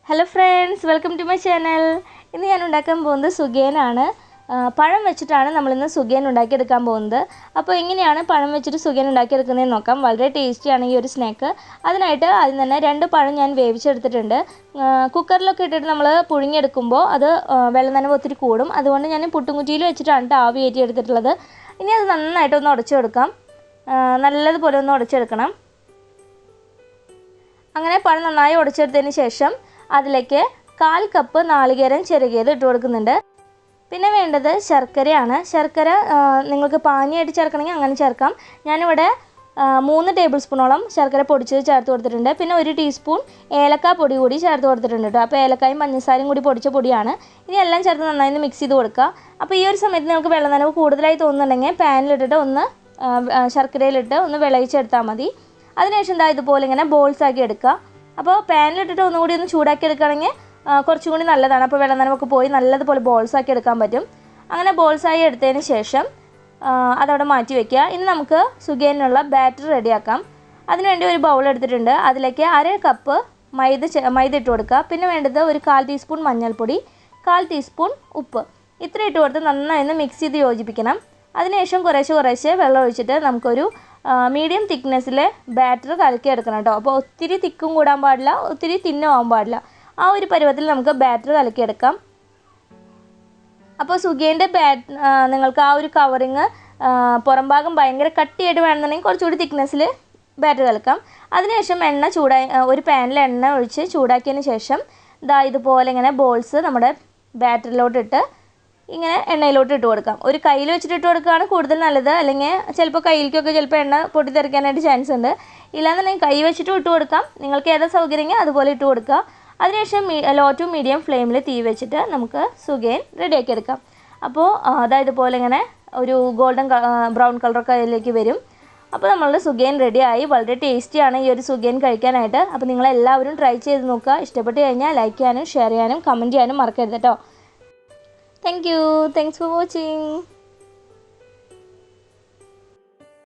Hello friends, welcome to my channel. ഇന്ന് ഞാൻ ഉണ്ടാക്കാൻ പോകുന്നത് സുഖിയനാണ്. പഴം വെച്ചിട്ടാണ് നമ്മൾ ഇന്ന് സുഖിയൻ ഉണ്ടാക്കി എടുക്കാൻ പോകുന്നത്. അപ്പോൾ എങ്ങനെയാണ് പഴം വെച്ചിട്ട് സുഖിയൻ ഉണ്ടാക്കി എടുക്കുന്നതെന്ന് നോക്കാം. വളരെ ടേസ്റ്റിയാണ് ഈ ഒരു സ്നാക്ക്. അതിനായിട്ട് ആദ്യം തന്നെ 2 പഴം ഞാൻ വേവിച്ചെടുത്തിട്ടുണ്ട്. കുക്കറിലൊക്കെ ഇട്ടിട്ട് നമ്മൾ പുഴുങ്ങിയെടുക്കുമ്പോൾ അത് വെള്ളം നനവ് ഒത്തിരി കൂടും. അതുകൊണ്ട് ഞാൻ പുട്ടുംകുറ്റിയിൽ വെച്ചിട്ടാണ് ആവി കയറ്റി എടുത്തിട്ടുള്ളത്. ഇനി അത് നന്നായിട്ട് ഒന്ന് ഉടച്ചെടുക്കാം. നല്ലതുപോലെ ഒന്ന് ഉടച്ചെടുക്കണം. അങ്ങനെ പഴം നന്നായി ഉടച്ചെടുത്തതിന് ശേഷം അതിലേക്ക് 1/4 കപ്പ് നാളികേരം ചിരകിയത് ഇട്ട് കൊടുക്കുന്നുണ്ട്. പിന്നെ വേണ്ടത് ശർക്കരയാണ്. ശർക്കര നിങ്ങൾക്ക് പാനിയായിട്ട് ചേർക്കണമെങ്കിൽ അങ്ങനെ ചേർക്കാം. ഞാനിവിടെ 3 ടേബിൾ സ്പൂണോളം ശർക്കര പൊടിച്ചത് ചേർത്ത് കൊടുത്തിട്ടുണ്ട്. പിന്നെ 1 ടീസ്പൂൺ ഏലക്ക പൊടി കൂടി ചേർത്ത് കൊടുത്തിട്ടുണ്ട് കേട്ടോ. അപ്പോൾ ഏലക്കായും പഞ്ചസാരയും കൂടി പൊടിച്ച പൊടിയാണ്. ഇനി എല്ലാം ചേർത്ത് നന്നായി മിക്സ് ചെയ്ത് കൊടുക്കുക. അപ്പോൾ ഈ ഒരു സമയത്ത് നിങ്ങൾക്ക് വെള്ളം നനവ് കൂടുതലായി തോന്നുന്നുണ്ടെങ്കിൽ പാനിലിട്ടിട്ട് ഒന്ന് ശർക്കരയിലിട്ട് ഒന്ന് വിളയിച്ചെടുത്താൽ മതി. അതിനുശേഷം ഇതുപോലെ ഇങ്ങനെ ബോൾസ് ആക്കി എടുക്കുക. അപ്പോൾ പാനിലിട്ടിട്ട് ഒന്നുകൂടി ഒന്ന് ചൂടാക്കി എടുക്കുകയാണെങ്കിൽ കുറച്ചും കൂടി നല്ലതാണ്. അപ്പോൾ വെള്ളം നനവൊക്കെ പോയി നല്ലതുപോലെ ബോൾസാക്കി എടുക്കാൻ പറ്റും. അങ്ങനെ ബോൾസായി എടുത്തതിന് ശേഷം അതവിടെ മാറ്റി വയ്ക്കുക. ഇനി നമുക്ക് സുഖിയനുള്ള ബാറ്റർ റെഡിയാക്കാം. അതിനുവേണ്ടി ഒരു ബൗൾ എടുത്തിട്ടുണ്ട്. അതിലേക്ക് 1/2 കപ്പ് മൈദ ഇട്ട് കൊടുക്കുക. പിന്നെ വേണ്ടത് ഒരു 1/4 ടീസ്പൂൺ മഞ്ഞൾപ്പൊടി, 1/4 ടീസ്പൂൺ ഉപ്പ്. ഇത്ര ഇട്ട് കൊടുത്ത് നന്നായി മിക്സ് ചെയ്ത് യോജിപ്പിക്കണം. അതിനുശേഷം കുറേശ്ശെ വെള്ളം ഒഴിച്ചിട്ട് നമുക്കൊരു മീഡിയം തിക്നെസ്സിൽ ബാറ്റർ കലക്കിയെടുക്കണം കേട്ടോ. അപ്പോൾ ഒത്തിരി തിക്കും കൂടാൻ പാടില്ല, ഒത്തിരി തിന്നും ആവാൻ പാടില്ല. ആ ഒരു പരുവത്തിൽ നമുക്ക് ബാറ്റർ കലക്കിയെടുക്കാം. അപ്പോൾ സുഖിയൻ്റെ നിങ്ങൾക്ക് ആ ഒരു കവറിങ് പുറം ഭാഗം ഭയങ്കര കട്ടിയായിട്ട് വേണമെന്നുണ്ടെങ്കിൽ കുറച്ചുകൂടി തിക്നെസ്സിൽ ബാറ്റർ കലക്കാം. അതിനുശേഷം ഒരു പാനിൽ എണ്ണ ഒഴിച്ച് ചൂടാക്കിയതിന് ശേഷം ഇതുപോലെ ഇങ്ങനെ ബോൾസ് നമ്മുടെ ബാറ്ററിലോട്ടിട്ട് ഇങ്ങനെ എണ്ണയിലോട്ട് ഇട്ട് കൊടുക്കാം. ഒരു കയ്യിൽ വെച്ചിട്ട് ഇട്ട് കൊടുക്കുകയാണ് കൂടുതൽ നല്ലത്. അല്ലെങ്കിൽ ചിലപ്പോൾ കയ്യിലേക്കൊക്കെ എണ്ണ പൊട്ടിത്തെറിക്കാനായിട്ട് ചാൻസ് ഉണ്ട്. ഇല്ലാന്നുണ്ടെങ്കിൽ കൈ വെച്ചിട്ട് ഇട്ട് കൊടുക്കാം. നിങ്ങൾക്ക് ഏതാ സൗകര്യമെങ്കിൽ അതുപോലെ ഇട്ട് കൊടുക്കുക. അതിനുശേഷം ലോ ടു മീഡിയം ഫ്ലെയിമിൽ തീ വെച്ചിട്ട് നമുക്ക് സുഖിയൻ റെഡിയാക്കി എടുക്കാം. അപ്പോൾ ഇതുപോലെ ഇങ്ങനെ ഒരു ഗോൾഡൻ ബ്രൗൺ കളറൊക്കെ അതിലേക്ക് വരും. അപ്പോൾ നമ്മളുടെ സുഖിയൻ റെഡിയായി. വളരെ ടേസ്റ്റിയാണ് ഈ ഒരു സുഖിയൻ കഴിക്കാനായിട്ട്. അപ്പോൾ നിങ്ങളെല്ലാവരും ട്രൈ ചെയ്ത് നോക്കുക. ഇഷ്ടപ്പെട്ട് കഴിഞ്ഞാൽ ലൈക്ക് ചെയ്യാനും ഷെയർ ചെയ്യാനും കമൻറ്റ് ചെയ്യാനും മറക്കരുത് കേട്ടോ. Thank you. Thanks for watching.